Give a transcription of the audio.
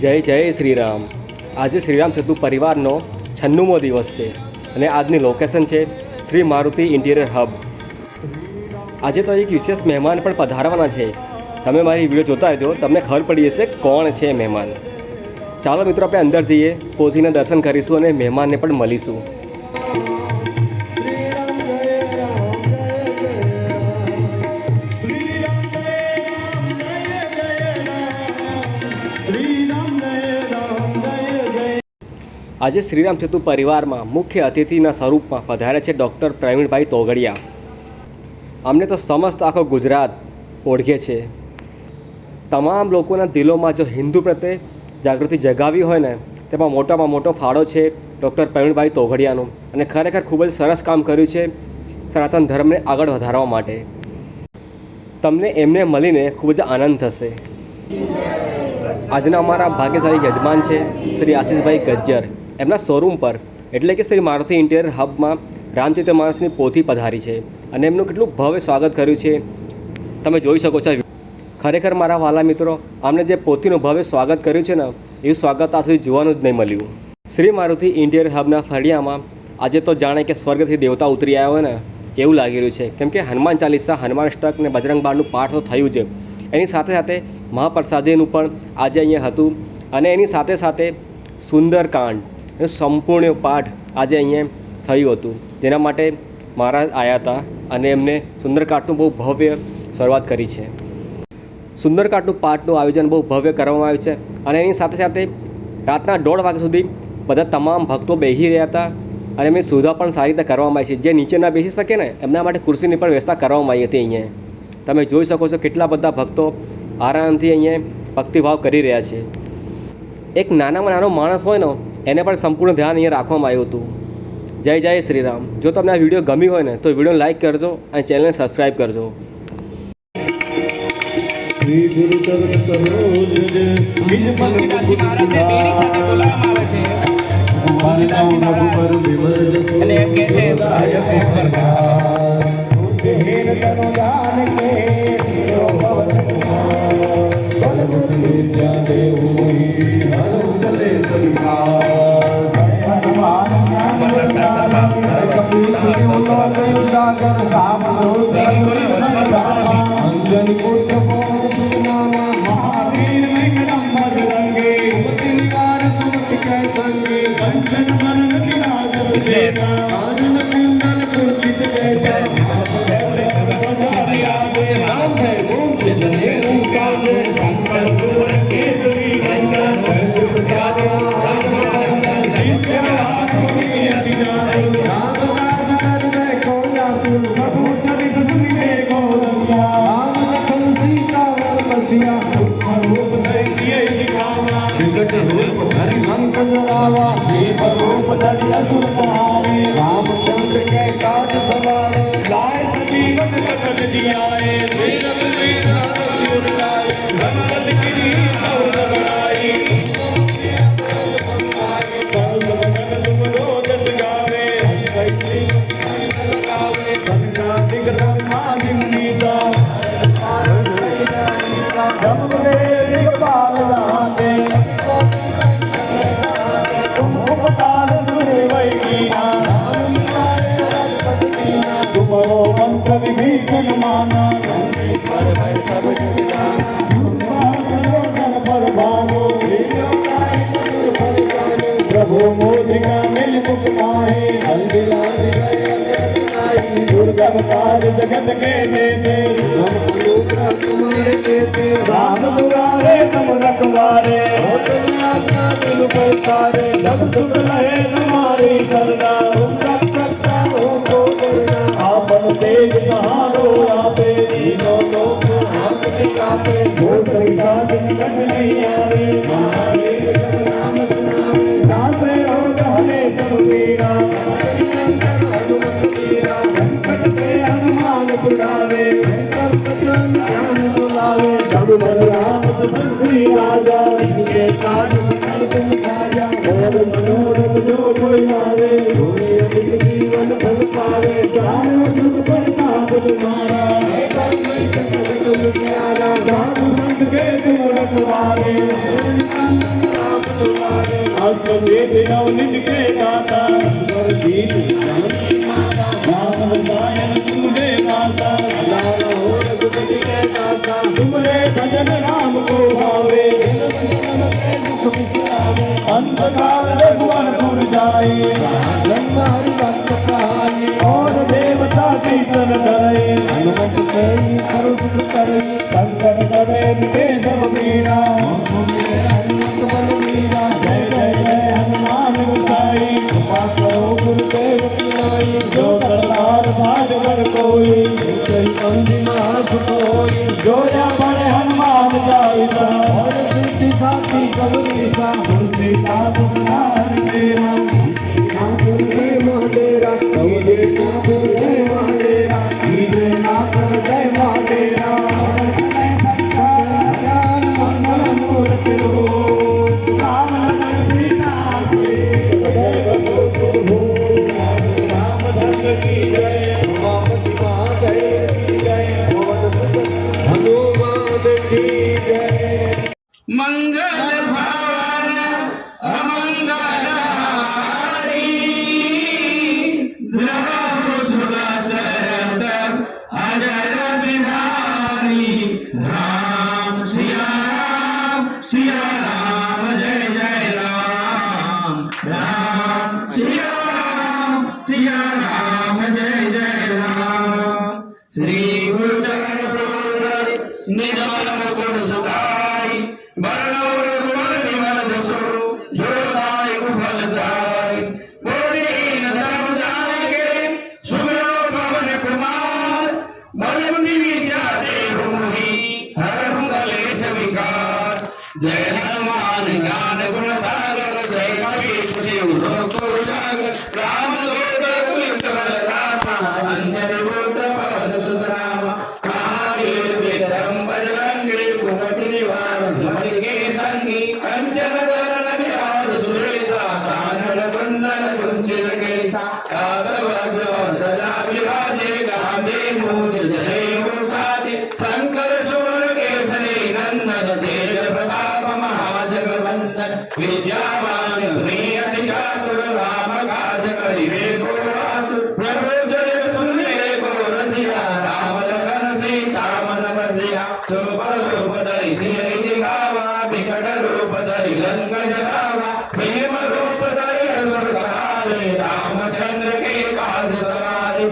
જય જય શ્રીરામ। આજે શ્રીરામ સેતુ પરિવારનો 96મો દિવસ છે અને આજની લોકેશન છે શ્રી મારુતિ ઇન્ટિરિયર હબ। આજે તો એક વિશેષ મહેમાન પણ પધારવાના છે। તમે મારી વિડીયો જોતા રહેજો, તમને ખબર પડી જશે કોણ છે મહેમાન। ચાલો મિત્રો, આપણે અંદર જઈએ, પોથીના દર્શન કરીશું અને મહેમાનને પણ મળીશું। આજે શ્રીરામ સેતુ પરિવારમાં મુખ્ય અતિથિના સ્વરૂપમાં પધાર્યા છે ડૉક્ટર પ્રવીણભાઈ તોગડિયા। અમને તો સમસ્ત આખો ગુજરાત ઓળખે છે। તમામ લોકોના દિલોમાં જો હિન્દુ પ્રત્યે જાગૃતિ જગાવી હોય ને, તેમાં મોટામાં મોટો ફાળો છે ડૉક્ટર પ્રવીણભાઈ તોગડિયાનો। અને ખરેખર ખૂબ જ સરસ કામ કર્યું છે સનાતન ધર્મને આગળ વધારવા માટે। તમને એમને મળીને ખૂબ જ આનંદ થશે। આજના અમારા ભાગ્યશાળી યજમાન છે શ્રી આશીષભાઈ ગજ્જર। એમના શોરૂમ પર એટલે કે શ્રી મારુતિ ઇન્ટિરિયર હબમાં રામચરિતમાનસની પોથી પધારી છે અને એમનું કેટલું ભવ્ય સ્વાગત કર્યું છે તમે જોઈ શકો છો। ખરેખર મારા વાલા મિત્રો, અમને જે પોથીનું ભવ્ય સ્વાગત કર્યું છે ને, એવું સ્વાગત આ સુધી જોવાનું જ નહીં મળ્યું। શ્રી મારુતિ ઇન્ટિરિયર હબના ફળિયામાં આજે તો જાણે કે સ્વર્ગથી દેવતા ઉતરી આવ્યા હોય ને એવું લાગી રહ્યું છે, કેમ કે હનુમાન ચાલીસા, હનુમાન અષ્ટક ને બજરંગ બાણનું પાઠ તો થયું છે। એની સાથે સાથે મહાપ્રસાદીનું પણ આજે અહીંયા હતું અને એની સાથે સાથે સુંદરકાંડ સંપૂર્ણ પાઠ આજે અહીંયા થયું હતું, જેના માટે મહારાજ આવ્યા હતા અને એમને સુંદરકાંડનું બહુ ભવ્ય શરૂઆત કરી છે। સુંદરકાંડનું પાઠનું આયોજન બહુ ભવ્ય કરવામાં આવ્યું છે અને એની સાથે સાથે રાતના 1:30 વાગ્યા સુધી બધા તમામ ભક્તો બેસી રહ્યા હતા અને એમની સુવિધા પણ સારી રીતે કરવામાં આવી છે। જે નીચે ના બેસી શકે ને એમના માટે ખુરશીની પણ વ્યવસ્થા કરવામાં આવી હતી। અહીંયા તમે જોઈ શકો છો કેટલા બધા ભક્તો આરામથી અહીંયા ભક્તિભાવ કરી રહ્યા છે। એક નાનામાં નાનો માણસ હોય ને એને પણ સંપૂર્ણ ધ્યાન અહીંયા રાખવામાં આવ્યું હતું। જય જય શ્રીરામ। જો તમને આ વિડીયો ગમી હોય ને તો વિડીયોને લાઇક કરજો અને ચેનલને સબસ્ક્રાઈબ કરજો। શ્રી ગુરુ ચરણ સરોજ નિજ મન મહારાજને બેરી સાથે બોલાવવામાં આવે છે। તુલસીદાસજી મહારાજ અને એમ કહે છે રાય પરમાર હેર તનો દાન કે સિરો ભવન કુમાર બલ વિદ્યા દેવોઈ હર ઉદલે સંસાર હનુમાન જ્ઞાન પ્રસાદ કપી સિંહ ઉદાગર રામ રો અંજન પુત્ર महावीर विक्रम रंगे उपतिनिकार सुमति कै संगे कंचन वरण विराज सुबेसा कानन कुंडल कुर्चित जैसा राम है ओम जने साजे संस्कार सुवर केसरी गंगा प्रत्याद राम नित्य अति जान राम काज कर दे को जातु प्रभु चरित सुनि दे को रसिया राम लखन सीता बसिया रूप धरि दिखावा विकट रूप धरि लंक जरावा देव रूप धरि असुर सहारे रामचंद्र के काज सवारे लाए सजीवन पकड़ दियाए श्री रघुवीर सिर लाए रघुपत गिरी और बढ़ाई सब जगत तुम रोजस गावे संसारिक ब्रह्मादि मुनीसा जब दिगपाल जाते तुम उपकार सुने वही कीना तुम्हारो मंत्र विभीषण माना ईश्वर भय सब जग जाना जन पर भानो प्रभु मोदिका मिल मुख माहे हल दिलाए दुर्गम काज जगत के देते राम दुलारे तुम रखवारे दिल सारे सब सुख रहे तुम्हारी सरदा आपन तेज सहारो आपे दीनो तो हाथ दिखाते भूतरी साथ निकट नहीं आवे महादेव नाम सुनावे नासे हो कहले सब पीरा हनुमत पीरा संकट से हनुमान छुड़ावे सब दिशा सीता ससुराल तेरा नाथ जय महादेरा जय नाथ जय महादेरा जय नाथ जय महादेरा मंगल मूर्ति हो राम सीता से रामचंद्र की जय उमापति महादेव की जय पवन सुत हनुमान की जय मंगल भवन अमंगल हारी द्रव सुधा शरद अजर बिहारी राम सिया राम जय जय राम राम सिया राम जय जय राम श्री गुरु चरण सरोवर निर्मल मुकुट सुधारी बरनौर गुण निमल दसो जोदाय कुफल चाय बोले न धर्म जाएंगे सुमिरो पवन कुमार बल बुद्धि विद्या देव मोहि हरहु कलेश विकार जय हनुमान ज्ञान गुण सागर जय कपीश शिव लोक उजागर राम दूत अतुलित बल धामा अंजनी पुत्र पवन सुत नामा महावीर विक्रम बजरंगी कुमति निवार सुमति के संगी कंचन वरण विराज सुरेशा कानन कुंडल कुंचित केसा काकवज्र ध्वजा विराजे गांधे मूल जनेऊ साधे शंकर सुर केसरी नंदन तेज प्रताप महाजगवंदन विद्यावान प्रिय चातुर राम काज करिवे को आतुर प्रभु जय सुने को रसिया राम लखन सीता मन बसिया सुपर रूप धरि सिय दिखावा विकट रूप धरि लंक जलावा भीम रूप धरि असुर सहारे रामचंद्र के काज सवारे